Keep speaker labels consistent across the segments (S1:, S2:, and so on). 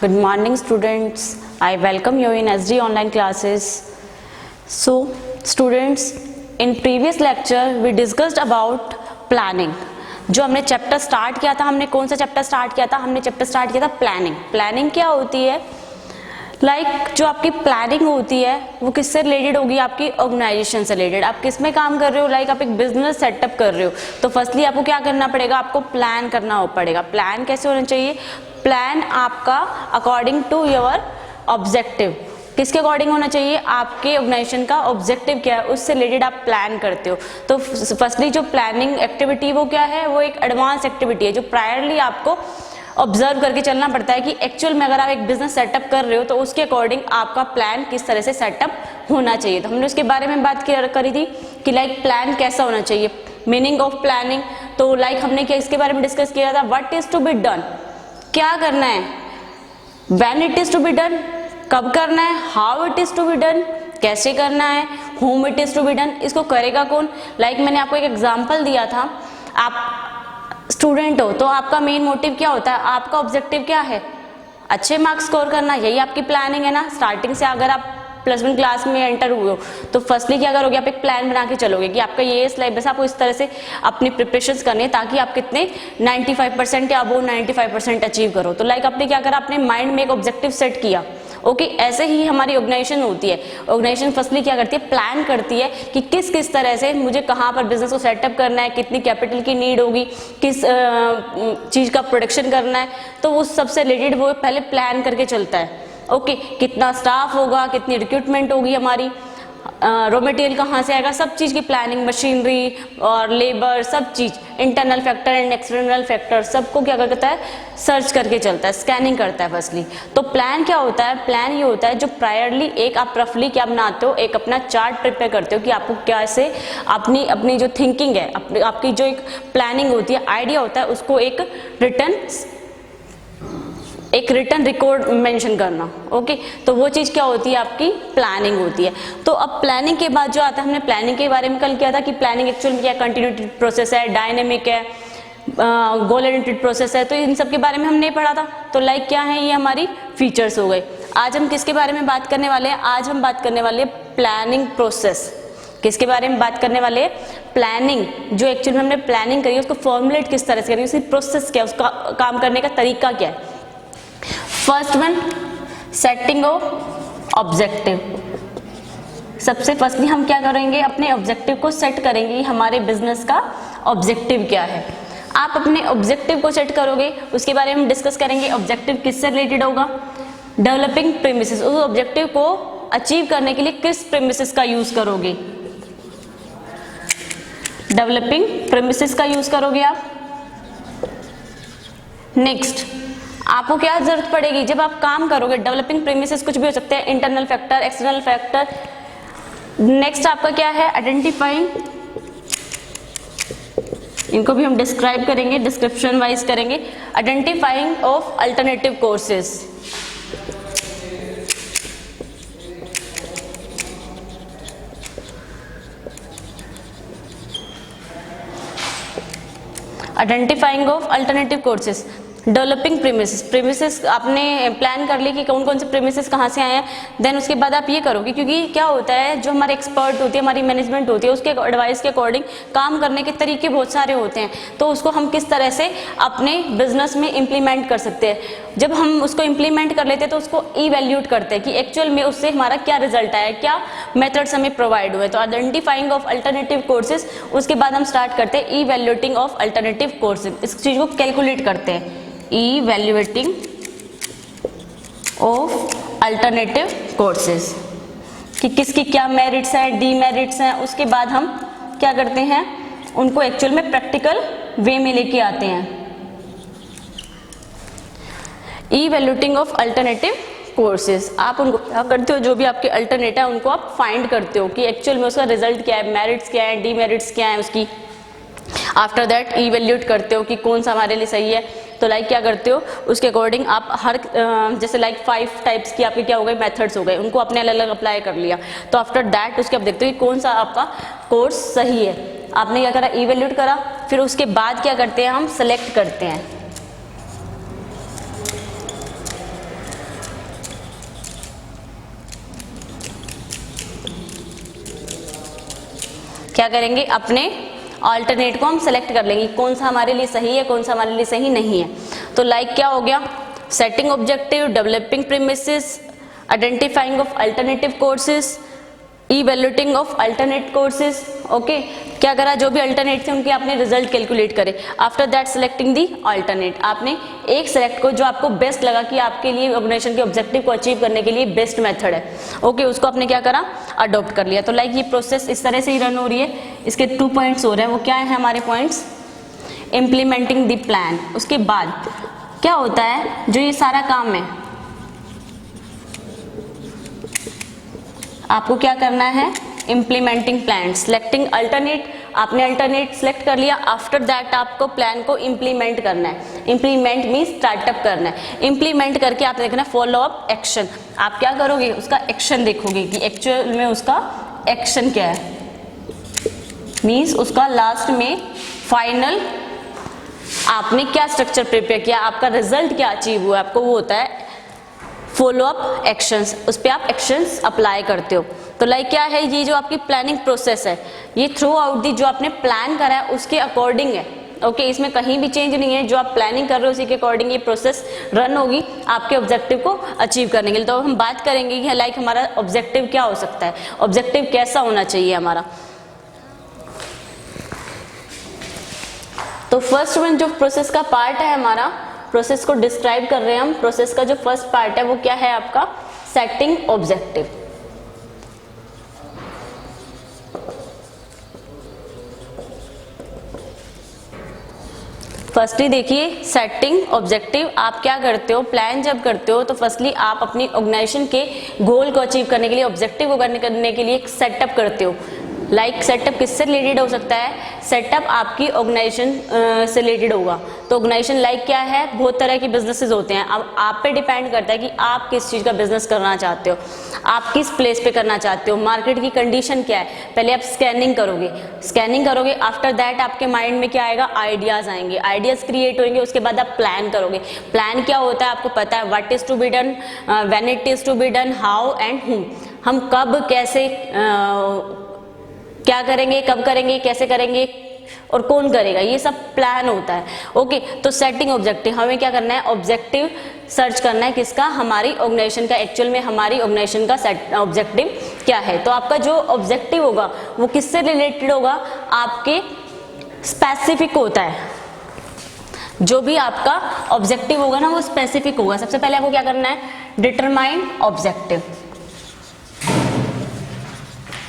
S1: Good morning students, I welcome you in SD online classes. So students, in previous lecture we discussed about planning. जो हमने chapter start किया था, हमने कौन सा चैप्टर स्टार्ट किया था? हमने चैप्टर स्टार्ट किया था प्लानिंग. प्लानिंग क्या होती है? जो आपकी प्लानिंग होती है वो किससे रिलेटेड होगी? आपकी ऑर्गेनाइजेशन से रिलेटेड. आप किस में काम कर रहे हो? आप एक बिजनेस सेटअप कर रहे हो, तो फर्स्टली आपको क्या करना पड़ेगा? आपको प्लान करना पड़ेगा. प्लान कैसे होना चाहिए? प्लान आपका अकॉर्डिंग टू योर ऑब्जेक्टिव. किसके अकॉर्डिंग होना चाहिए? आपके ऑर्गेनाइजेशन का ऑब्जेक्टिव क्या है, उससे रिलेटेड आप प्लान करते हो. तो फर्स्टली जो प्लानिंग एक्टिविटी वो क्या है? वो एक एडवांस एक्टिविटी है जो प्रायरली आपको ऑब्जर्व करके चलना पड़ता है कि एक्चुअल में अगर आप एक बिजनेस सेटअप कर रहे हो तो उसके अकॉर्डिंग आपका प्लान किस तरह से सेटअप होना चाहिए. तो हमने उसके बारे में बात करी थी कि प्लान कैसा होना चाहिए, मीनिंग ऑफ प्लानिंग. तो हमने क्या इसके बारे में डिस्कस किया था? What is to be done, क्या करना है, when it is to be done, कब करना है, how it is to be done, कैसे करना है, whom it is to be done, इसको करेगा कौन. मैंने आपको एक एग्जांपल दिया था. आप स्टूडेंट हो तो आपका मेन मोटिव क्या होता है? आपका ऑब्जेक्टिव क्या है? अच्छे मार्क्स स्कोर करना. यही आपकी प्लानिंग है ना. स्टार्टिंग से अगर आप +1 क्लास में एंटर हुए हो तो फर्स्टली क्या करोगे? आप एक प्लान बना के चलोगे कि आपका ये सिलेबस, आपको इस तरह से अपनी प्रिपरेशंस करनी है ताकि आप कितने 95% या अबोव 95% अचीव करो. तो आपने क्या करा? अपने माइंड में एक ऑब्जेक्टिव सेट किया. ओके, ऐसे ही हमारी ऑर्गेनाइजेशन होती है. ऑर्गेनाइजेशन फर्स्टली क्या करती है? प्लान करती है कि किस तरह से मुझे कहाँ पर बिजनेस को सेटअप करना है, कितनी कैपिटल की नीड होगी, किस चीज़ का प्रोडक्शन करना है. तो उस सबसे रिलेटेड वो पहले प्लान करके चलता है. ओके, कितना स्टाफ होगा, कितनी रिक्रूटमेंट होगी हमारी, रॉ मटेरियल कहाँ से आएगा, सब चीज़ की प्लानिंग, मशीनरी और लेबर, सब चीज़, internal factor and external factor, सबको क्या करता है? सर्च करके चलता है, स्कैनिंग करता है फर्स्टली. तो प्लान क्या होता है? प्लान ये होता है जो प्रायरली एक आप रफली क्या बनाते हो, एक अपना चार्ट प्रिपेयर करते हो कि आपको कैसे अपनी जो थिंकिंग है, आपकी जो एक प्लानिंग होती है, आइडिया होता है, उसको एक रिटन रिकॉर्ड मेंशन करना. ओके, तो वो चीज़ क्या होती है? आपकी प्लानिंग होती है. तो अब प्लानिंग के बाद जो आता है, हमने प्लानिंग के बारे में कल किया था कि प्लानिंग एक्चुअल में क्या कंटिन्यूटी प्रोसेस है, डायनेमिक है, गोल ओरिएंटेड प्रोसेस है. तो इन सब के बारे में हमने पढ़ा था. तो क्या है? ये हमारी फीचर्स हो गए. आज हम किसके बारे में बात करने वाले हैं? आज हम बात करने वाले हैं प्लानिंग प्रोसेस. किसके बारे में बात करने वाले हैं? प्लानिंग. जो एक्चुअल में हमने प्लानिंग करी है उसको फॉर्मुलेट किस तरह से करेंगे, उसकी प्रोसेस क्या है, उसका काम करने का तरीका क्या है. First one, setting of objective. सबसे फर्स्टली हम क्या करेंगे? अपने ऑब्जेक्टिव को सेट करेंगे. हमारे बिजनेस का ऑब्जेक्टिव क्या है? आप अपने ऑब्जेक्टिव को सेट करोगे, उसके बारे में डिस्कस करेंगे. ऑब्जेक्टिव किससे रिलेटेड होगा? Developing premises. उस ऑब्जेक्टिव को अचीव करने के लिए किस प्रीमिसेस का यूज करोगे? डेवलपिंग प्रीमिसेस का यूज करोगे आप. नेक्स्ट, आपको क्या जरूरत पड़ेगी जब आप काम करोगे? डेवलपिंग प्रीमिसेस कुछ भी हो सकते हैं, internal factor, external factor. Next आपका क्या है? आइडेंटिफाइंग. इनको भी हम डिस्क्राइब करेंगे, डिस्क्रिप्शन वाइज करेंगे. Identifying of alternative courses. Identifying of alternative courses. Developing premises आपने प्लान कर ली कि कौन कौन से प्रीमिसेस कहाँ से आए हैं. देन उसके बाद आप ये करोगे, क्योंकि क्या होता है, जो हमारे एक्सपर्ट होती है, हमारी मैनेजमेंट होती है, उसके एडवाइस के अकॉर्डिंग काम करने के तरीके बहुत सारे होते हैं. तो उसको हम किस तरह से अपने बिजनेस में इम्प्लीमेंट कर सकते हैं. जब हम उसको इम्प्लीमेंट कर लेते हैं तो उसको इवैल्यूएट करते हैं कि एक्चुअल में उससे हमारा क्या रिजल्ट आया, क्या मेथड्स हमें प्रोवाइड हुए. तो आइडेंटिफाइंग ऑफ अल्टरनेटिव कोर्सेज. उसके बाद हम स्टार्ट करते हैं इवैल्यूएटिंग ऑफ अल्टरनेटिव कोर्सेज. इस चीज़ को कैलकुलेट करते हैं, evaluating of alternative courses कि किसकी क्या मेरिट्स हैं, डीमेरिट्स हैं. उसके बाद हम क्या करते हैं? उनको एक्चुअल में प्रैक्टिकल वे में लेके आते हैं. evaluating of alternative courses. आप उनको क्या करते हो? जो भी आपके अल्टरनेट है उनको आप फाइंड करते हो कि एक्चुअल में उसका रिजल्ट क्या है, मेरिट्स क्या है, डीमेरिट्स क्या है उसकी. आफ्टर दैट इवेल्यूट करते हो कि कौन सा हमारे लिए सही है. तो क्या करते हो? उसके अकॉर्डिंग आप हर जैसे 5 टाइप्स की आपके क्या हो गए, मेथड्स हो गए, उनको अपने अलग अलग अप्लाई कर लिया. तो आफ्टर दैट उसके आप देखते हो कि कौन सा आपका कोर्स सही है. आपने क्या करा? इवेल्यूट करा. फिर उसके बाद क्या करते हैं? हम सेलेक्ट करते हैं. क्या करेंगे, अपने ऑल्टरनेट को हम सेलेक्ट कर लेंगे, कौन सा हमारे लिए सही है, कौन सा हमारे लिए सही नहीं है। तो लाइक क्या हो गया, setting objective, developing premises, identifying of alternative courses, evaluating of alternate courses. Okay, क्या करा, जो भी अल्टरनेट थे उनके आपने रिजल्ट कैलकुलेट करे। After that selecting the alternate, आपने एक सेलेक्ट को जो आपको बेस्ट लगा कि आपके लिए ऑर्गेनाइजेशन के ऑब्जेक्टिव को अचीव करने के लिए बेस्ट मेथड है, ओके, उसको आपने क्या करा, अडॉप्ट कर लिया। तो लाइक ये प्रोसेस इस तरह से ही रन हो रही है। इसके 2 पॉइंट्स हो रहे हैं, वो क्या है हमारे पॉइंट्स, इम्प्लीमेंटिंग द प्लान। उसके बाद क्या होता है, जो ये सारा काम है आपको क्या करना है, इम्प्लीमेंटिंग प्लान, सिलेक्टिंग अल्टरनेट, आपने अल्टरनेट सिलेक्ट कर लिया। आफ्टर दैट आपको प्लान को इम्प्लीमेंट करना है। इम्प्लीमेंट मीन्स स्टार्टअप करना है। इम्प्लीमेंट करके आप देखना फॉलो अप एक्शन, आप क्या करोगे, उसका एक्शन देखोगे कि एक्चुअल में उसका एक्शन क्या है, मीन्स उसका लास्ट में फाइनल आपने क्या स्ट्रक्चर प्रिपेयर किया, आपका रिजल्ट क्या अचीव हुआ, आपको वो होता है फॉलो अप एक्शंस, उस पर आप एक्शंस अप्लाई करते हो। तो लाइक क्या है, ये जो आपकी प्लानिंग प्रोसेस है ये थ्रू आउट दी जो आपने प्लान करा है उसके अकॉर्डिंग है। ओके, इसमें कहीं भी चेंज नहीं है, जो आप प्लानिंग कर रहे हो उसी के अकॉर्डिंग ये प्रोसेस रन होगी आपके ऑब्जेक्टिव को अचीव करने के लिए। तो हम बात करेंगे कि लाइक हमारा ऑब्जेक्टिव क्या हो सकता है, ऑब्जेक्टिव कैसा होना चाहिए हमारा। तो फर्स्ट वन जो प्रोसेस का पार्ट है हमारा, प्रोसेस को डिस्क्राइब कर रहे हैं हम, प्रोसेस का जो फर्स्ट पार्ट है वो क्या है आपका, सेटिंग ऑब्जेक्टिव। फर्स्टली देखिए सेटिंग ऑब्जेक्टिव, आप क्या करते हो, प्लान जब करते हो तो फर्स्टली आप अपनी ऑर्गेनाइजेशन के गोल को अचीव करने के लिए, ऑब्जेक्टिव को करने के लिए एक सेटअप करते हो। लाइक सेटअप किससे रिलेटेड हो सकता है, सेटअप आपकी ऑर्गेनाइजेशन से रिलेटेड होगा। तो ऑर्गेनाइजेशन लाइक क्या है, बहुत तरह के बिजनेसेस होते हैं। अब आप पे डिपेंड करता है कि आप किस चीज़ का बिजनेस करना चाहते हो, आप किस प्लेस पे करना चाहते हो, मार्केट की कंडीशन क्या है। पहले आप स्कैनिंग करोगे, आफ्टर दैट आपके माइंड में क्या आएगा, आइडियाज आएंगे, आइडियाज क्रिएट होंगे, उसके बाद आप प्लान करोगे। प्लान क्या होता है आपको पता है, what is to be done, when it is to be done, how and whom, हम कब कैसे क्या करेंगे, कब करेंगे, कैसे करेंगे और कौन करेगा, ये सब प्लान होता है। ओके, तो सेटिंग ऑब्जेक्टिव, हमें क्या करना है, ऑब्जेक्टिव सर्च करना है किसका, हमारी ऑर्गेनाइजेशन का, एक्चुअल में हमारी ऑर्गेनाइजेशन का ऑब्जेक्टिव क्या है। तो आपका जो ऑब्जेक्टिव होगा वो किससे रिलेटेड होगा, आपके स्पेसिफिक होता है। जो भी आपका ऑब्जेक्टिव होगा ना वो स्पेसिफिक होगा। सबसे पहले आपको क्या करना है, डिटरमाइन ऑब्जेक्टिव।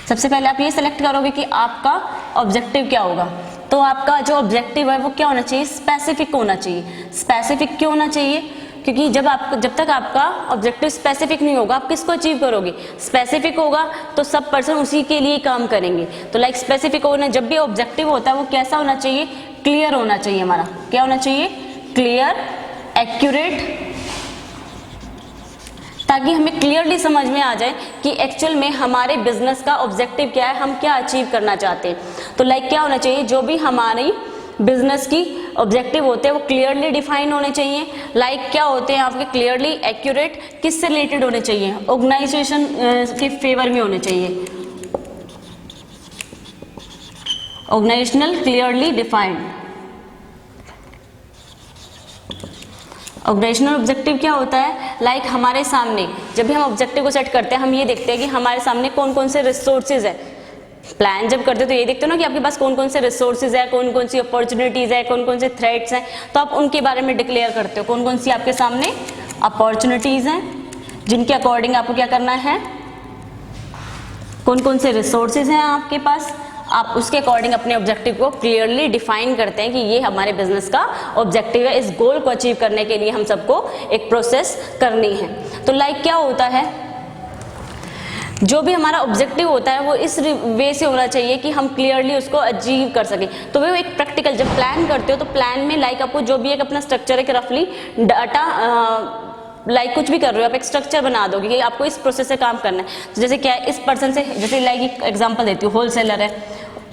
S1: सबसे पहले आप ये सेलेक्ट करोगे कि आपका ऑब्जेक्टिव क्या होगा। तो आपका जो ऑब्जेक्टिव है वो क्या होना चाहिए, स्पेसिफिक होना चाहिए। स्पेसिफिक क्यों होना चाहिए, क्योंकि जब तक आपका ऑब्जेक्टिव स्पेसिफिक नहीं होगा आप किसको अचीव करोगे। स्पेसिफिक होगा तो सब पर्सन उसी के लिए काम करेंगे। तो लाइक स्पेसिफिक होना, जब भी ऑब्जेक्टिव होता है वो कैसा होना चाहिए, क्लियर होना चाहिए। हमारा क्या होना चाहिए, क्लियर, एक्यूरेट, ताकि हमें क्लियरली समझ में आ जाए कि एक्चुअल में हमारे बिजनेस का ऑब्जेक्टिव क्या है, हम क्या अचीव करना चाहते हैं। तो लाइक क्या होना चाहिए, जो भी हमारी बिजनेस की ऑब्जेक्टिव होते हैं वो क्लियरली डिफाइन होने चाहिए। लाइक क्या होते हैं आपके, क्लियरली एक्यूरेट, किससे रिलेटेड होने चाहिए, ऑर्गेनाइजेशन के फेवर में होने चाहिए। Organisational clearly defined. Organisational objective क्या होता है, लाइक हमारे सामने जब भी हम ऑब्जेक्टिव को सेट करते हैं हम ये देखते हैं कि हमारे सामने कौन कौन से रिसोर्सेज है। प्लान जब करते हो तो ये देखते हो ना कि आपके पास कौन कौन से रिसोर्सेज है, कौन कौन सी अपॉर्चुनिटीज है, कौन कौन से थ्रेट्स हैं, तो आप उनके बारे में डिक्लेयर करते हो कौन कौन सी आपके सामने अपॉर्चुनिटीज हैं, जिनके अकॉर्डिंग आपको क्या करना है, कौन कौन से रिसोर्सेज हैं आपके पास, आप उसके अकॉर्डिंग अपने ऑब्जेक्टिव को क्लियरली डिफाइन करते हैं कि ये हमारे बिजनेस का ऑब्जेक्टिव है। इस गोल को अचीव करने के लिए हम सबको एक प्रोसेस करनी है। तो लाइक क्या होता है, जो भी हमारा ऑब्जेक्टिव होता है वो इस वे से होना चाहिए कि हम क्लियरली उसको अचीव कर सकें। तो वो एक प्रैक्टिकल, जब प्लान करते हो तो प्लान में लाइक आपको जो भी एक अपना स्ट्रक्चर है, रफली डाटा लाइक कुछ भी कर रहे हो आप एक स्ट्रक्चर बना दोगे कि आपको इस प्रोसेस से काम करना है। तो जैसे क्या है, इस पर्सन से, जैसे लाइक एक एग्जांपल देती हूँ, होलसेलर है,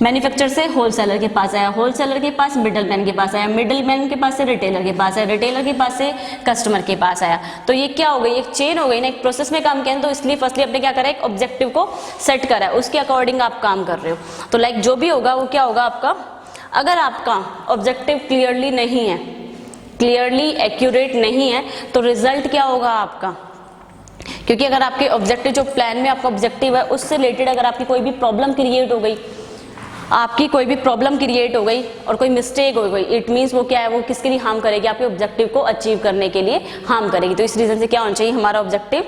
S1: मैन्युफैक्चर से होलसेलर के पास आया, होलसेलर के पास मिडलमैन के पास आया, मिडलमैन के पास से रिटेलर के पास आया, रिटेलर के पास से कस्टमर के पास आया। तो ये क्या हो गई, एक चेन हो गई ना, एक प्रोसेस में काम किया। तो इसलिए फर्स्टली आपने क्या करा, एक ऑब्जेक्टिव को सेट करा है, उसके अकॉर्डिंग आप काम कर रहे हो। तो लाइक जो भी होगा वो क्या होगा आपका, अगर आपका ऑब्जेक्टिव क्लियरली नहीं है, क्लियरली एक्यूरेट नहीं है, तो रिजल्ट क्या होगा आपका, क्योंकि अगर आपके ऑब्जेक्टिव, जो प्लान में आपका ऑब्जेक्टिव है, उससे रिलेटेड अगर आपकी कोई भी प्रॉब्लम क्रिएट हो गई, आपकी कोई भी प्रॉब्लम क्रिएट हो गई और कोई मिस्टेक हो गई, इट मीन्स वो क्या है, वो किसके लिए हार्म करेगी, आपके ऑब्जेक्टिव को अचीव करने के लिए हार्म करेगी। तो इस रीजन से क्या होना चाहिए, हमारा ऑब्जेक्टिव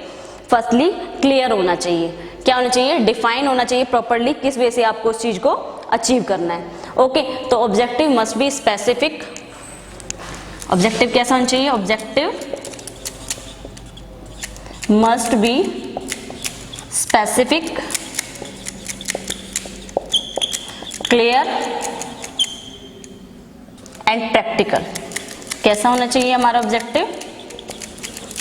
S1: फर्स्टली क्लियर होना चाहिए, क्या होना चाहिए, डिफाइन होना चाहिए प्रॉपरली, किस वे से आपको उस चीज को अचीव करना है। ओके, तो objective must be specific. Objective कैसा होना चाहिए, objective must be specific, clear and practical. कैसा होना चाहिए हमारा ऑब्जेक्टिव,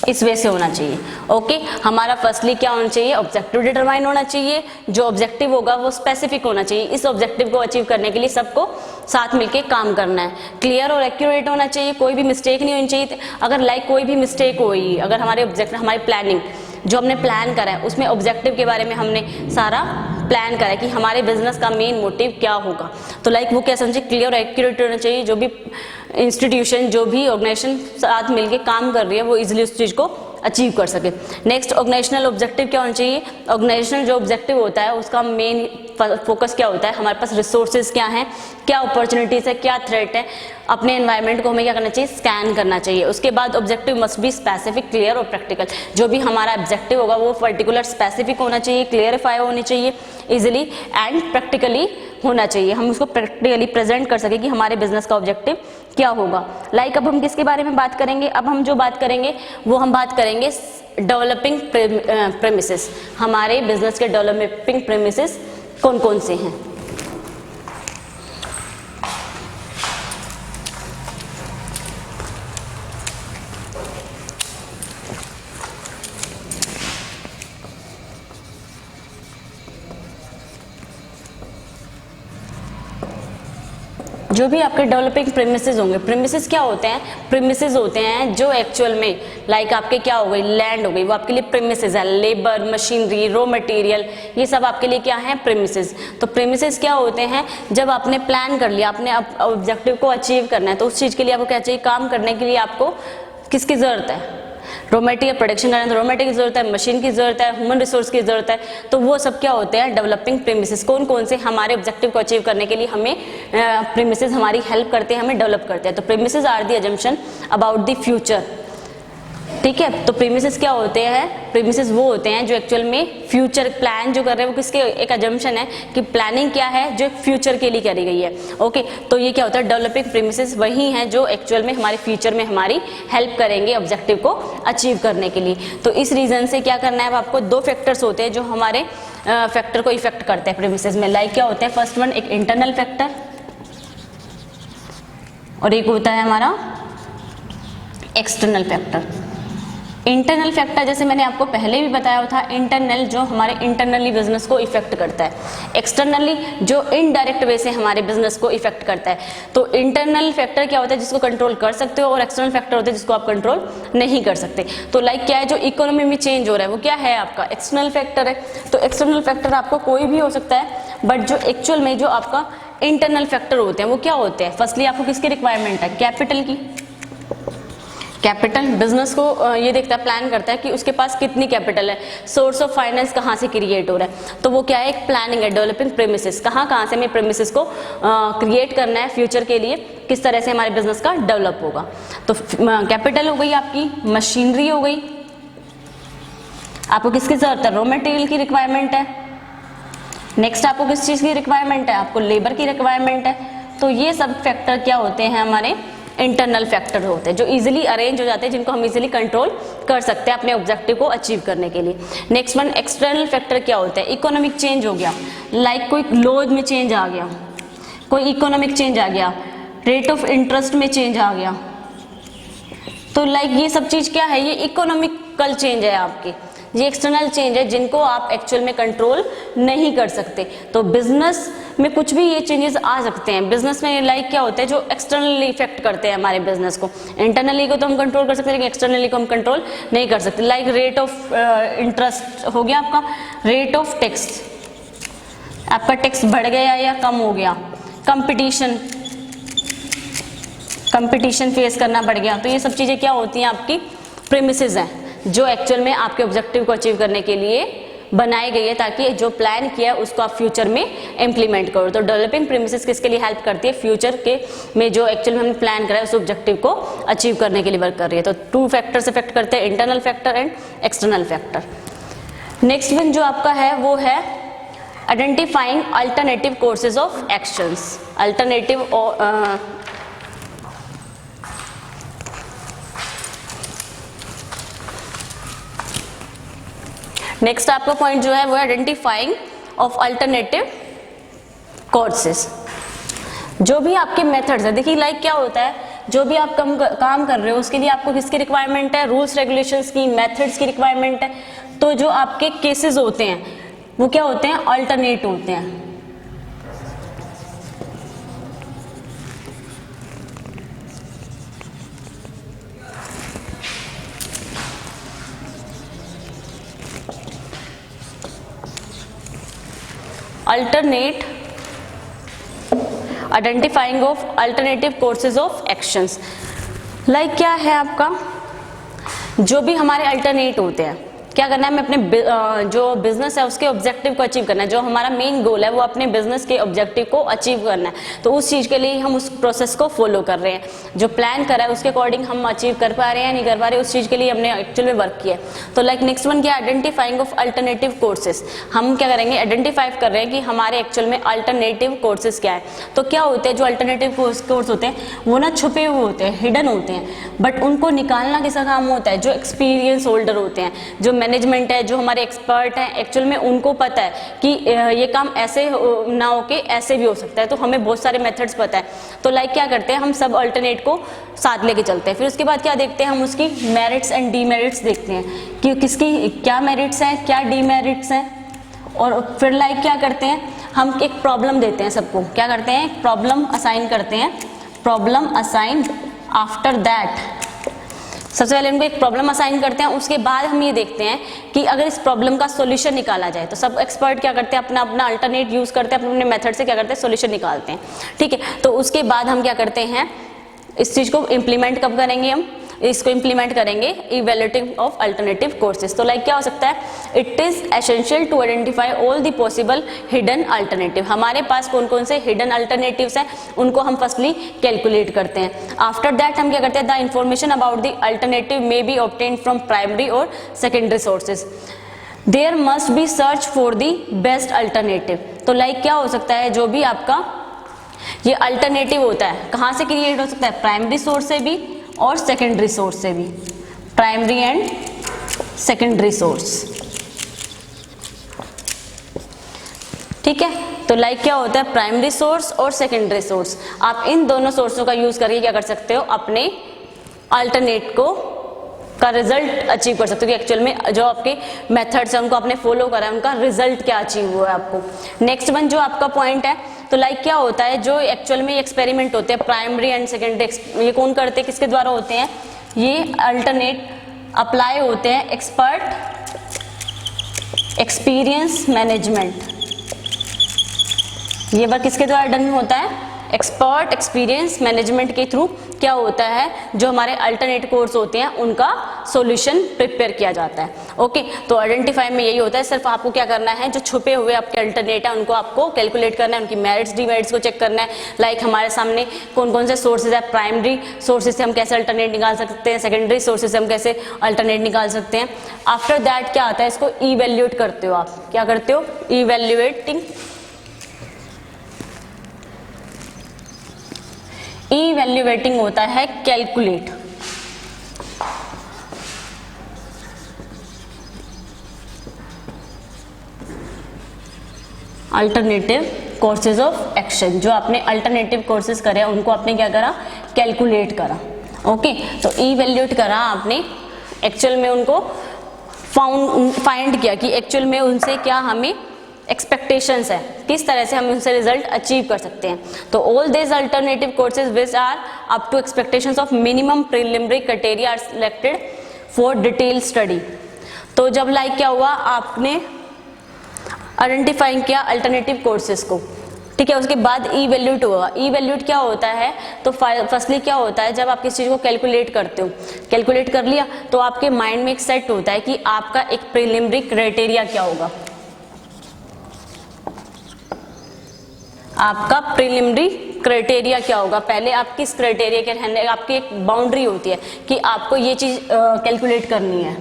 S1: इस वे से होना चाहिए। ओके, हमारा फर्स्टली क्या होना चाहिए, ऑब्जेक्टिव डिटरमाइन होना चाहिए, जो ऑब्जेक्टिव होगा वो स्पेसिफिक होना चाहिए। इस ऑब्जेक्टिव को अचीव करने के लिए सबको साथ मिलके काम करना है। क्लियर और एक्यूरेट होना चाहिए, कोई भी मिस्टेक नहीं होनी चाहिए। अगर कोई भी मिस्टेक हुई, अगर हमारे ऑब्जेक्टिव, हमारी प्लानिंग जो हमने प्लान करा है, उसमें ऑब्जेक्टिव के बारे में हमने सारा प्लान करा है कि हमारे बिजनेस का मेन मोटिव क्या होगा, तो वो क्या समझे, क्लियर और एक्यूरेट होना चाहिए। जो भी इंस्टीट्यूशन, जो भी ऑर्गेनाइजेशन साथ मिलके काम कर रही है, वो इजीली उस चीज को अचीव कर सके। नेक्स्ट, ऑर्गेनाइजेशनल ऑब्जेक्टिव क्या होना चाहिए, ऑर्गेनाइजेशनल जो ऑब्जेक्टिव होता है उसका मेन फोकस क्या होता है, हमारे पास रिसोर्सेज क्या हैं, क्या अपॉर्चुनिटीज है, क्या थ्रेट है, अपने एनवायरनमेंट को हमें क्या करना चाहिए, स्कैन करना चाहिए। उसके बाद objective must be specific, clear और प्रैक्टिकल। जो भी हमारा ऑब्जेक्टिव होगा वो पर्टिकुलर स्पेसिफिक होना चाहिए, क्लियरिफाई होनी चाहिए, इजिली एंड प्रैक्टिकली होना चाहिए। हम उसको प्रैक्टिकली प्रेजेंट कर सके कि हमारे बिजनेस का ऑब्जेक्टिव क्या होगा। अब हम किसके बारे में बात करेंगे, अब हम जो बात करेंगे वो हम बात करेंगे डेवलपिंग प्रेमिसेस। हमारे बिजनेस के डेवलपिंग प्रेमिसेस कौन कौन से हैं। जो भी आपके डेवलपिंग प्रीमिसेस होंगे, प्रीमिसेस क्या होते हैं, प्रीमिसेस होते हैं जो एक्चुअल में आपके क्या हो गई, लैंड हो गई, वो आपके लिए प्रीमिसेस है। लेबर, मशीनरी, रॉ मटेरियल, ये सब आपके लिए क्या है, प्रीमिसेस। तो प्रीमिसेस क्या होते हैं, जब आपने प्लान कर लिया, आपने ऑब्जेक्टिव को अचीव करना है, तो उस चीज के लिए आपको क्या चाहिए, काम करने के लिए आपको किसकी जरूरत है, रॉ मटेरियल प्रोडक्शन करना है तो रॉ मटेरियल की जरूरत है, मशीन की जरूरत है, ह्यूमन रिसोर्स की जरूरत है। तो वो सब क्या होते हैं, डेवलपिंग प्रीमिसेस। कौन कौन से हमारे ऑब्जेक्टिव को अचीव करने के लिए हमें प्रीमिसेस हमारी हेल्प करते हैं, हमें डेवलप करते हैं। तो premises are the assumption about the future, ठीक है। तो प्रीमिसेस क्या होते हैं, प्रीमिसेस वो होते हैं जो एक्चुअल में फ्यूचर प्लान जो कर रहे हैं, वो किसके, एक अजम्पशन है कि प्लानिंग क्या है जो फ्यूचर के लिए करी गई है। ओके, तो ये क्या होता है, डेवलपिंग प्रीमिसेस वही हैं जो एक्चुअल में हमारे फ्यूचर में हमारी हेल्प करेंगे ऑब्जेक्टिव को अचीव करने के लिए। तो इस रीजन से क्या करना है, आपको दो फैक्टर्स होते हैं जो हमारे फैक्टर को इफेक्ट करते हैं प्रीमिसेस में। क्या होते हैं, फर्स्ट वन एक इंटरनल फैक्टर और एक होता है हमारा एक्सटर्नल फैक्टर। इंटरनल फैक्टर जैसे मैंने आपको पहले भी बताया था, इंटरनल जो हमारे इंटरनली बिजनेस को इफेक्ट करता है, एक्सटर्नली जो इनडायरेक्ट वे से हमारे बिजनेस को इफेक्ट करता है। तो इंटरनल फैक्टर क्या होता है, जिसको कंट्रोल कर सकते हो, और एक्सटर्नल फैक्टर होता है जिसको आप कंट्रोल नहीं कर सकते। तो क्या है, जो इकोनॉमी में चेंज हो रहा है वो क्या है, आपका एक्सटर्नल फैक्टर है। तो एक्सटर्नल फैक्टर आपको कोई भी हो सकता है, बट जो एक्चुअल में जो आपका इंटरनल फैक्टर होते हैं वो क्या होते हैं, फर्स्टली आपको किसकी रिक्वायरमेंट है, कैपिटल की। कैपिटल बिजनेस को ये देखता है, प्लान करता है कि उसके पास कितनी कैपिटल है, सोर्स ऑफ फाइनेंस कहाँ से क्रिएट हो रहा है। तो वो क्या है, एक प्लानिंग है, डेवलपिंग प्रीमिसेस, कहाँ से हमें प्रीमिसेस को क्रिएट करना है फ्यूचर के लिए, किस तरह से हमारे बिजनेस का डेवलप होगा। तो कैपिटल हो गई आपकी, मशीनरी हो गई, आपको किसकी जरूरत है, रॉ मटेरियल की रिक्वायरमेंट है। नेक्स्ट आपको किस चीज की रिक्वायरमेंट है, आपको लेबर की रिक्वायरमेंट है। तो ये सब फैक्टर क्या होते हैं, हमारे इंटरनल फैक्टर होते हैं जो इजीली अरेंज हो जाते हैं, जिनको हम इजीली कंट्रोल कर सकते हैं अपने ऑब्जेक्टिव को अचीव करने के लिए। नेक्स्ट वन एक्सटर्नल फैक्टर क्या होता है, इकोनॉमिक चेंज हो गया, कोई लॉज में चेंज आ गया, कोई इकोनॉमिक चेंज आ गया, रेट ऑफ इंटरेस्ट में चेंज आ गया। तो ये सब चीज क्या है, ये इकोनॉमिकल चेंज है आपके, ये एक्सटर्नल चेंज है जिनको आप एक्चुअल में कंट्रोल नहीं कर सकते। तो बिजनेस में कुछ भी ये चेंजेस आ सकते हैं। बिजनेस में लाइक क्या होता है, जो एक्सटर्नली इफेक्ट करते हैं हमारे बिजनेस को। इंटरनली को तो हम कंट्रोल कर सकते हैं, लेकिन एक्सटर्नली को हम कंट्रोल नहीं कर सकते। लाइक रेट ऑफ इंटरेस्ट हो गया आपका, रेट ऑफ टैक्स, आपका टैक्स बढ़ गया या कम हो गया, कंपटीशन फेस करना पड़ गया। तो ये सब चीजें क्या होती हैं, आपकी प्रीमिसेस हैं जो एक्चुअल में आपके ऑब्जेक्टिव को अचीव करने के लिए बनाई गई है, ताकि जो प्लान किया है उसको आप फ्यूचर में इम्प्लीमेंट करो। तो डेवलपिंग प्रीमिसेस किसके लिए हेल्प करती है, फ्यूचर के में जो एक्चुअल में हमने प्लान करा है उस ऑब्जेक्टिव को अचीव करने के लिए वर्क कर रही है। तो 2 फैक्टर्स इफेक्ट करते हैं, internal factor and external factor. Next one जो आपका है वो है identifying alternative courses of actions. Alternative next आपका पॉइंट जो है वो आइडेंटिफाइंग ऑफ अल्टरनेटिव कोर्सेज। जो भी आपके मेथड्स है, देखिए लाइक क्या होता है, जो भी आप काम कर रहे हो उसके लिए आपको किसकी रिक्वायरमेंट है, रूल्स रेगुलेशंस की, मेथड्स की रिक्वायरमेंट है। तो जो आपके केसेस होते हैं वो क्या होते हैं, अल्टरनेट होते हैं। Alternate, identifying of alternative courses of actions. Like क्या है आपका, जो भी हमारे अल्टरनेट होते हैं, क्या करना है, हमें अपने जो बिजनेस है उसके ऑब्जेक्टिव को अचीव करना है। जो हमारा मेन गोल है वो अपने बिजनेस के ऑब्जेक्टिव को अचीव करना है। तो उस चीज के लिए हम उस प्रोसेस को फॉलो कर रहे हैं। जो प्लान करा है उसके अकॉर्डिंग हम अचीव कर पा रहे हैं या नहीं कर पा रहे, उस चीज के लिए हमने एक्चुअल में वर्क किया है। तो लाइक नेक्स्ट वन क्या, आइडेंटिफाइंग ऑफ अल्टरनेटिव कोर्सेज। हम क्या करेंगे, आइडेंटिफाई कर रहे हैं कि हमारे एक्चुअल में अल्टरनेटिव कोर्सेज क्या है। तो क्या होते हैं, जो अल्टरनेटिव कोर्स होते हैं वो ना छुपे हुए होते हैं, हिडन होते हैं, बट उनको निकालना किसका काम होता है, जो एक्सपीरियंस होल्डर होते हैं, जो मैनेजमेंट है, जो हमारे एक्सपर्ट हैं, एक्चुअल में उनको पता है कि ये काम ऐसे ना होके ऐसे भी हो सकता है। तो हमें बहुत सारे मेथड्स पता है। तो लाइक क्या करते हैं, हम सब अल्टरनेट को साथ लेके चलते हैं। फिर उसके बाद क्या देखते हैं, हम उसकी मेरिट्स एंड डीमेरिट्स देखते हैं कि किसकी क्या मेरिट्स हैं, क्या डीमेरिट्स हैं। और फिर लाइक क्या करते हैं, हम एक प्रॉब्लम देते हैं सबको, क्या करते हैं, प्रॉब्लम असाइन करते हैं, प्रॉब्लम असाइन। आफ्टर दैट सबसे पहले उनको एक प्रॉब्लम असाइन करते हैं। उसके बाद हम ये देखते हैं कि अगर इस प्रॉब्लम का सॉल्यूशन निकाला जाए, तो सब एक्सपर्ट क्या करते हैं, अपना अपना अल्टरनेट यूज करते हैं, अपने अपने मेथड से क्या करते हैं, सॉल्यूशन निकालते हैं। ठीक है, तो उसके बाद हम क्या करते हैं, इस चीज को इम्प्लीमेंट कब करेंगे, हम इसको इम्प्लीमेंट करेंगे इवैल्यूएटिंग ऑफ अल्टरनेटिव कोर्सेज। तो लाइक क्या हो सकता है, it is essential to identify all the possible hidden alternative. हमारे पास कौन कौन से हिडन अल्टरनेटिव्स हैं उनको हम फर्स्टली कैलकुलेट करते हैं। आफ्टर दैट हम क्या करते हैं, the information about the alternative may be obtained from primary और secondary sources. There must be search for the best alternative. तो लाइक क्या हो सकता है, जो भी आपका ये अल्टरनेटिव होता है कहाँ से क्रिएट हो सकता है, प्राइमरी सोर्स से भी और सेकेंडरी सोर्स से भी, प्राइमरी एंड सेकेंडरी सोर्स। ठीक है, तो लाइक क्या होता है, प्राइमरी सोर्स और सेकेंडरी सोर्स। आप इन दोनों सोर्सों का यूज करके क्या कर सकते हो, अपने अल्टरनेट को का रिजल्ट अचीव कर सकते हो कि एक्चुअल में जो आपके मेथड्स हैं उनको आपने फॉलो करा है, उनका रिजल्ट क्या अचीव हुआ है आपको। नेक्स्ट वन जो आपका पॉइंट है, तो लाइक क्या होता है, जो एक्चुअल में एक्सपेरिमेंट होते हैं प्राइमरी एंड सेकेंडरी, ये कौन करते हैं, किसके द्वारा होते हैं, ये अल्टरनेट अप्लाई होते हैं एक्सपर्ट एक्सपीरियंस मैनेजमेंट। ये वर्क किसके द्वारा डन होता है, एक्सपर्ट एक्सपीरियंस मैनेजमेंट के थ्रू क्या होता है, जो हमारे अल्टरनेट कोर्स होते हैं उनका सॉल्यूशन प्रिपेयर किया जाता है। ओके, तो आइडेंटिफाई में यही होता है, सिर्फ आपको क्या करना है, जो छुपे हुए आपके अल्टरनेट है उनको आपको कैलकुलेट करना है, उनकी मेरिट्स डीमेरिट्स को चेक करना है। लाइक हमारे सामने कौन कौन से सोर्सेज है, प्राइमरी सोर्सेज से हम कैसे अल्टरनेट निकाल सकते हैं, सेकेंडरी सोर्सेज से हम कैसे अल्टरनेट निकाल सकते हैं। आफ्टर दैट क्या आता है, इसको इवैल्यूएट करते हो आप, क्या करते हो, इवैल्यूएटिंग। इवैल्यूएटिंग होता है calculate. Alternative courses of action, जो आपने अल्टरनेटिव कोर्सेज करे उनको आपने क्या करा, कैलकुलेट करा। ओके, तो इवैल्यूएट करा आपने, एक्चुअल में उनको फाइंड किया कि एक्चुअल में उनसे क्या हमें एक्सपेक्टेशंस है, किस तरह से हम उनसे रिजल्ट अचीव कर सकते हैं। तो all this alternative courses which are up to expectations of minimum preliminary criteria are selected for detail study. तो जब लाइक क्या हुआ, आपने आइडेंटिफाई किया अल्टरनेटिव कोर्सेज को, ठीक है, उसके बाद इवैल्यूएट हुआ। इवैल्यूएट क्या होता है, तो फर्स्टली क्या होता है, जब आप किसी चीज को कैलकुलेट करते हो, कैलकुलेट कर लिया तो आपके माइंड में एक सेट होता है कि आपका एक प्रीलिमिनरी क्राइटेरिया क्या होगा, आपका प्रीलिमिनरी क्राइटेरिया क्या होगा। पहले आप किस क्राइटेरिया के रहने, आपकी एक बाउंड्री होती है कि आपको ये चीज कैलकुलेट करनी है।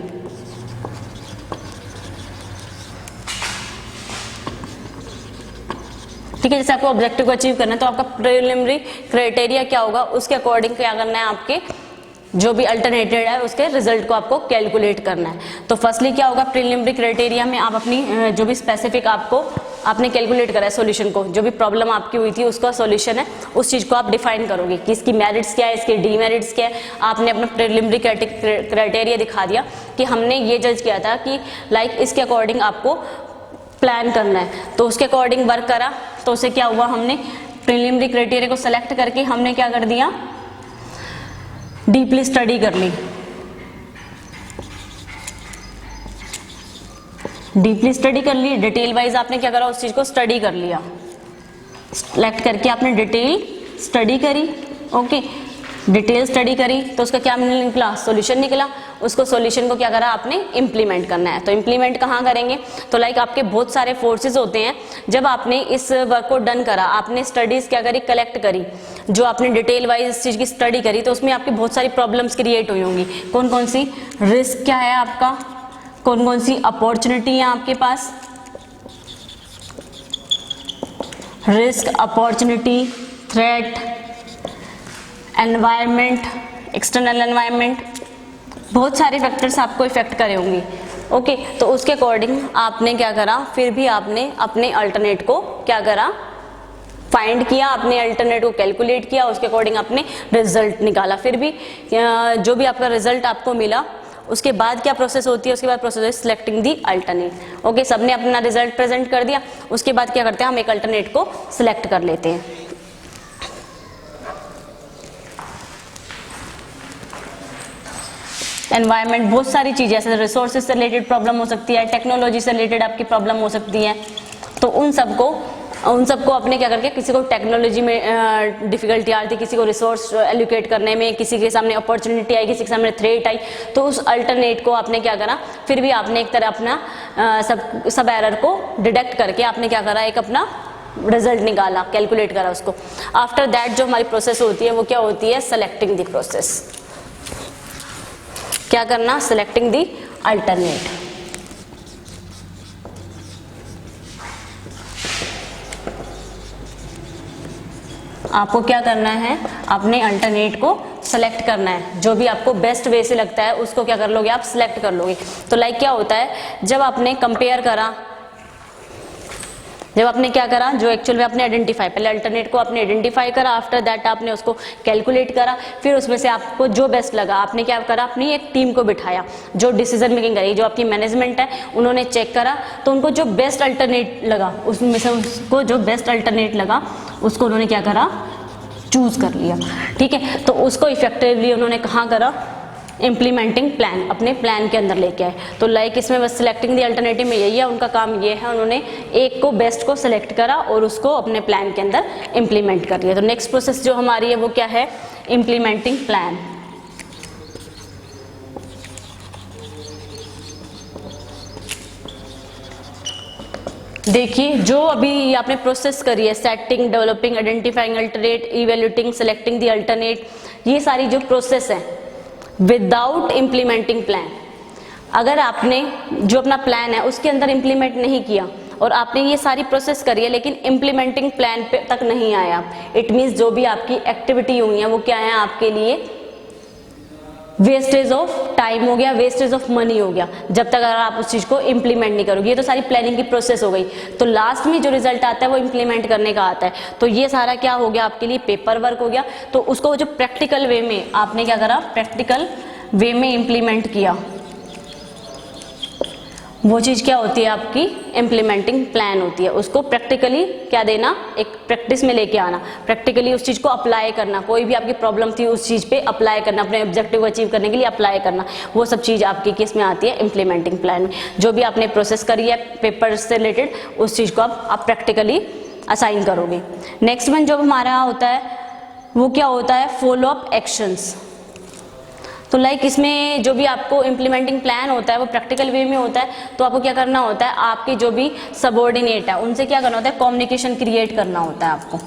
S1: ठीक है, जैसे आपको ऑब्जेक्टिव को अचीव करना है तो आपका प्रीलिमिनरी क्राइटेरिया क्या होगा, उसके अकॉर्डिंग क्या करना है, आपके जो भी अल्टरनेटेड है उसके रिजल्ट को आपको कैलकुलेट करना है। तो फर्स्टली क्या होगा, प्रीलिमिनरी क्राइटेरिया में आप अपनी जो भी स्पेसिफिक आपने कैलकुलेट करा है सॉल्यूशन को, जो भी प्रॉब्लम आपकी हुई थी उसका सॉल्यूशन है, उस चीज को आप डिफाइन करोगे कि इसकी मेरिट्स क्या है, इसके डीमेरिट्स क्या है। आपने अपना प्रीलिमिनरी क्राइटेरिया दिखा दिया कि हमने ये जज किया था कि लाइक इसके अकॉर्डिंग आपको प्लान करना है, तो उसके अकॉर्डिंग वर्क करा। तो उसे क्या हुआ, हमने प्रीलिमिनरी क्राइटेरिया को सेलेक्ट करके हमने क्या कर दिया, डीपली स्टडी कर ली। डीपली स्टडी कर ली, डिटेल वाइज आपने क्या करा, उस चीज को स्टडी कर लिया, सेलेक्ट करके आपने डिटेल स्टडी करी। ओके, डिटेल स्टडी करी तो उसका क्या निकला, सॉल्यूशन निकला। उसको सॉल्यूशन को क्या करा, आपने इंप्लीमेंट करना है। तो इंप्लीमेंट कहाँ करेंगे, तो लाइक आपके बहुत सारे फोर्सेस होते हैं। जब आपने इस वर्क को डन करा, आपने स्टडीज क्या करी, कलेक्ट करी, जो आपने डिटेल वाइज इस चीज की स्टडी करी, तो उसमें आपकी बहुत सारी प्रॉब्लम्स क्रिएट हुई होंगी। कौन कौन सी, रिस्क क्या है आपका, कौन कौन सी अपॉर्चुनिटी है आपके पास, risk, opportunity, threat, environment, external environment, बहुत सारे फैक्टर्स आपको इफेक्ट करे होंगे। ओके, तो उसके अकॉर्डिंग आपने क्या करा, फिर भी आपने अपने अल्टरनेट को क्या करा, फाइंड किया, आपने अल्टरनेट को कैलकुलेट किया, उसके अकॉर्डिंग आपने रिजल्ट निकाला। फिर भी जो भी आपका रिजल्ट आपको मिला, उसके बाद क्या प्रोसेस होती है, उसके बाद प्रोसेस है सिलेक्टिंग दी अल्टरनेट। ओके, सबने अपना रिजल्ट प्रेजेंट कर दिया, उसके बाद क्या करते हैं, हम एक अल्टरनेट को सिलेक्ट कर लेते हैं। एनवायरनमेंट, बहुत सारी चीजें, जैसे रिसोर्सेज से रिलेटेड प्रॉब्लम हो सकती है, टेक्नोलॉजी से रिलेटेड आपकी प्रॉब्लम हो सकती है। तो उन सबको अपने क्या करके, किसी को टेक्नोलॉजी में डिफिकल्टी आ रही थी, किसी को रिसोर्स एलोकेट करने में, किसी के सामने अपॉर्चुनिटी आई, किसी के सामने थ्रेट आई, तो उस अल्टरनेट को आपने क्या करा, फिर भी आपने एक तरह अपना सब एरर को डिडक्ट करके आपने क्या करा, एक अपना रिजल्ट निकाला, कैलकुलेट करा उसको। आफ्टर दैट जो हमारी प्रोसेस होती है वो क्या होती है, सेलेक्टिंग द प्रोसेस। क्या करना, सिलेक्टिंग दी अल्टरनेट। आपको क्या करना है, अपने अल्टरनेट को सेलेक्ट करना है, जो भी आपको बेस्ट वे से लगता है उसको क्या कर लोगे, आप सिलेक्ट कर लोगे। तो लाइक क्या होता है, जब आपने कंपेयर करा, जब आपने क्या करा, जो एक्चुअल में आपने आइडेंटिफाई, पहले अल्टरनेट को आपने आइडेंटिफाई करा, आफ्टर दैट आपने उसको कैलकुलेट करा, फिर उसमें से आपको जो बेस्ट लगा, आपने क्या करा, अपनी एक टीम को बिठाया जो डिसीजन मेकिंग करी, जो आपकी मैनेजमेंट है उन्होंने चेक करा, तो उनको जो बेस्ट अल्टरनेट लगा, उसमें से उसको जो बेस्ट अल्टरनेट लगा उसको उन्होंने क्या करा, चूज कर लिया। ठीक है, तो उसको इफेक्टिवली उन्होंने कहाँ करा, इम्प्लीमेंटिंग प्लान, अपने प्लान के अंदर लेके आए। तो लाइक इसमें बस सिलेक्टिंग दी अल्टरनेटिव में यही है, उनका काम ये है, उन्होंने एक को बेस्ट को सिलेक्ट करा और उसको अपने प्लान के अंदर इम्प्लीमेंट कर लिया। तो नेक्स्ट प्रोसेस जो हमारी है वो क्या है, इम्प्लीमेंटिंग प्लान। देखिए, जो अभी आपने प्रोसेस करी है, setting, developing, identifying alternate, evaluating, selecting the alternate, ये सारी जो प्रोसेस है विदाउट इम्प्लीमेंटिंग प्लान, अगर आपने जो अपना प्लान है उसके अंदर इम्प्लीमेंट नहीं किया और आपने ये सारी प्रोसेस करी है लेकिन इम्प्लीमेंटिंग प्लान पे तक नहीं आया, इट मीन्स जो भी आपकी एक्टिविटी हुई है वो क्या है, आपके लिए वेस्टेज ऑफ टाइम हो गया, वेस्टेज ऑफ मनी हो गया, जब तक अगर आप उस चीज को इम्प्लीमेंट नहीं करोगे। ये तो सारी प्लानिंग की प्रोसेस हो गई। तो लास्ट में जो रिजल्ट आता है वो इम्प्लीमेंट करने का आता है। तो ये सारा क्या हो गया, आपके लिए पेपर वर्क हो गया। तो उसको जो प्रैक्टिकल वे में आपने क्या करा, प्रैक्टिकल वे में इम्प्लीमेंट किया। वो चीज़ क्या होती है आपकी इम्प्लीमेंटिंग प्लान होती है। उसको प्रैक्टिकली क्या देना, एक प्रैक्टिस में लेके आना, प्रैक्टिकली उस चीज़ को अप्लाई करना। कोई भी आपकी प्रॉब्लम थी उस चीज़ पे अप्लाई करना, अपने ऑब्जेक्टिव को अचीव करने के लिए अप्लाई करना, वो सब चीज़ आपकी किस में आती है, इम्प्लीमेंटिंग प्लान में। जो भी आपने प्रोसेस करी है पेपर से रिलेटेड उस चीज़ को आप प्रैक्टिकली असाइन करोगे। नेक्स्ट वन जो हमारा होता है वो क्या होता है, फॉलो अप एक्शंस। तो लाइक इसमें जो भी आपको इम्प्लीमेंटिंग प्लान होता है वो प्रैक्टिकल वे में होता है। तो आपको क्या करना होता है, आपके जो भी सबऑर्डिनेट है उनसे क्या करना होता है, कम्युनिकेशन क्रिएट करना होता है आपको।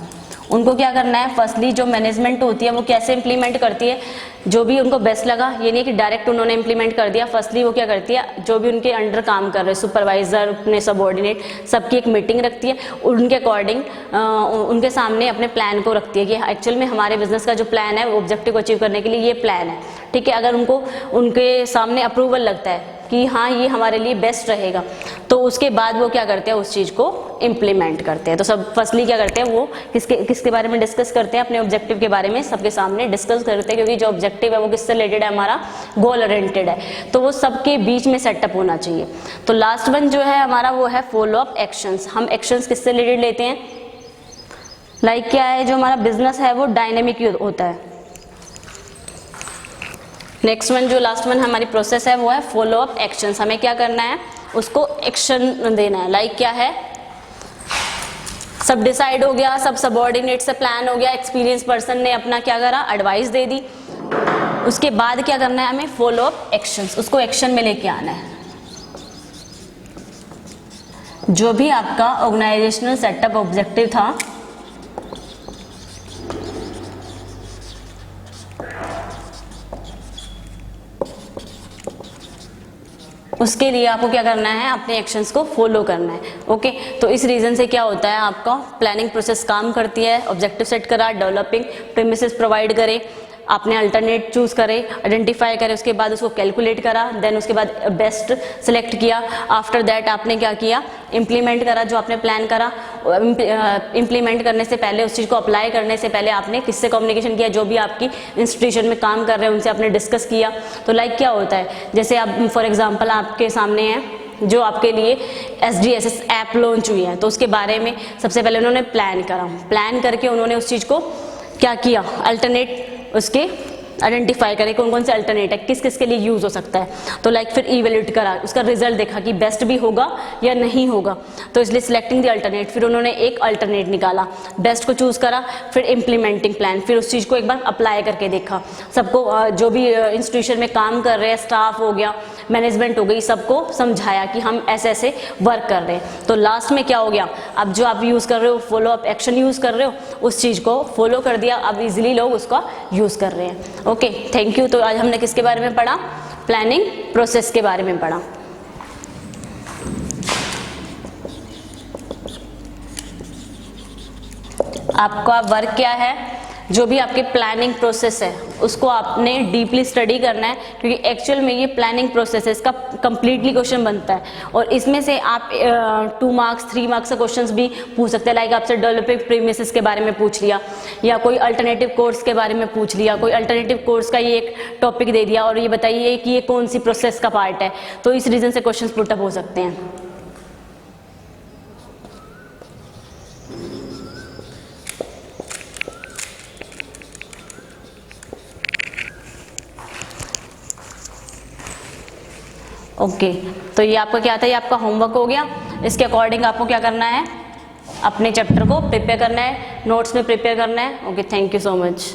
S1: उनको क्या करना है, फर्स्टली जो मैनेजमेंट होती है वो कैसे इंप्लीमेंट करती है, जो भी उनको बेस्ट लगा, ये नहीं कि डायरेक्ट उन्होंने इंप्लीमेंट कर दिया। फर्स्टली वो क्या करती है, जो भी उनके अंडर काम कर रहे सुपरवाइजर, अपने सबऑर्डिनेट, सबकी एक मीटिंग रखती है, उनके अकॉर्डिंग उनके सामने अपने प्लान को रखती है कि एक्चुअल में हमारे बिजनेस का जो प्लान है वो ऑब्जेक्टिव को अचीव करने के लिए ये प्लान है, ठीक है। अगर उनको उनके सामने अप्रूवल लगता है कि हाँ ये हमारे लिए बेस्ट रहेगा, तो उसके बाद वो क्या करते हैं, उस चीज़ को इम्प्लीमेंट करते हैं। तो सब फर्स्टली क्या करते हैं, वो किसके बारे में डिस्कस करते हैं, अपने ऑब्जेक्टिव के बारे में सबके सामने डिस्कस करते हैं, क्योंकि जो ऑब्जेक्टिव है वो किससे रिलेटेड है, हमारा गोल ओरिएंटेड है, तो वो सबके बीच में सेटअप होना चाहिए। तो लास्ट वन जो है हमारा वो है फॉलो अप एक्शंस। हम एक्शंस किससे रिलेटेड लेते हैं, लाइक क्या है, जो हमारा बिजनेस है वो डायनेमिक होता है। नेक्स्ट वन जो लास्ट वन हमारी प्रोसेस है वो है फॉलो अप एक्शंस। हमें क्या करना है, उसको एक्शन देना है। लाइक क्या है, सब डिसाइड हो गया, सब सबऑर्डिनेट से प्लान हो गया, एक्सपीरियंस पर्सन ने अपना क्या करा, एडवाइस दे दी, उसके बाद क्या करना है, हमें फॉलो अप एक्शंस, उसको एक्शन में लेके आना है। जो भी आपका ऑर्गेनाइजेशनल सेटअप ऑब्जेक्टिव था उसके लिए आपको क्या करना है, अपने एक्शंस को फॉलो करना है। ओके, तो इस रीजन से क्या होता है, आपका प्लानिंग प्रोसेस काम करती है। ऑब्जेक्टिव सेट करा, डेवलपिंग प्रीमिसेस प्रोवाइड करे, आपने अल्टरनेट चूज करे, आइडेंटिफाई करे, उसके बाद उसको कैलकुलेट करा, देन उसके बाद बेस्ट सिलेक्ट किया, आफ्टर दैट आपने क्या किया, इम्प्लीमेंट करा जो आपने प्लान करा। इम्प्लीमेंट करने से पहले, उस चीज़ को अप्लाई करने से पहले आपने किससे कम्युनिकेशन किया, जो भी आपकी इंस्टीट्यूशन में काम कर रहे हैं उनसे आपने डिस्कस किया। तो लाइक क्या होता है, जैसे आप फॉर एग्जाम्पल आपके सामने है जो आपके लिए SDSS ऐप लॉन्च हुई है, तो उसके बारे में सबसे पहले उन्होंने प्लान करा, प्लान करके उन्होंने उस चीज़ को क्या किया, अल्टरनेट उसके आइडेंटिफाई करें कौन कौन से अल्टरनेट है, किस किस के लिए यूज़ हो सकता है। तो लाइक फिर इवेल्यूट करा, उसका रिजल्ट देखा कि बेस्ट भी होगा या नहीं होगा, तो इसलिए सिलेक्टिंग द अल्टरनेट, फिर उन्होंने एक अल्टरनेट निकाला, बेस्ट को चूज़ करा, फिर इम्प्लीमेंटिंग प्लान, फिर उस चीज़ को एक बार अप्लाई करके देखा, सबको जो भी इंस्टीट्यूशन में काम कर रहे हैं, स्टाफ हो गया, मैनेजमेंट हो गई, सबको समझाया कि हम ऐसे ऐसे वर्क कर रहे हैं। तो लास्ट में क्या हो गया, अब जो आप यूज़ कर रहे हो, फॉलो अप एक्शन यूज़ कर रहे हो, उस चीज़ को फॉलो कर दिया, अब इजीली लोग उसका यूज़ कर रहे हैं। Okay, thank you. तो आज हमने किसके बारे में पढ़ा, प्लानिंग प्रोसेस के बारे में पढ़ा। आपका वर्क क्या है, जो भी आपके प्लानिंग प्रोसेस है उसको आपने डीपली स्टडी करना है, क्योंकि एक्चुअल में ये प्लानिंग प्रोसेस है, इसका कंप्लीटली क्वेश्चन बनता है, और इसमें से आप 2 मार्क्स 3 मार्क्स से क्वेश्चंस भी पूछ सकते हैं। लाइक आपसे डेवलपिंग प्रीमिसेस के बारे में पूछ लिया, या कोई अल्टरनेटिव कोर्स के बारे में पूछ लिया, कोई अल्टरनेटिव कोर्स का ये एक टॉपिक दे दिया और ये बताइए कि ये कौन सी प्रोसेस का पार्ट है, तो इस रीजन से क्वेश्चन पुटअप हो सकते हैं। ओके, तो ये आपका क्या था, ये आपका होमवर्क हो गया। इसके अकॉर्डिंग आपको क्या करना है, अपने चैप्टर को प्रिपेयर करना है, नोट्स में प्रिपेयर करना है। Okay, thank you so much.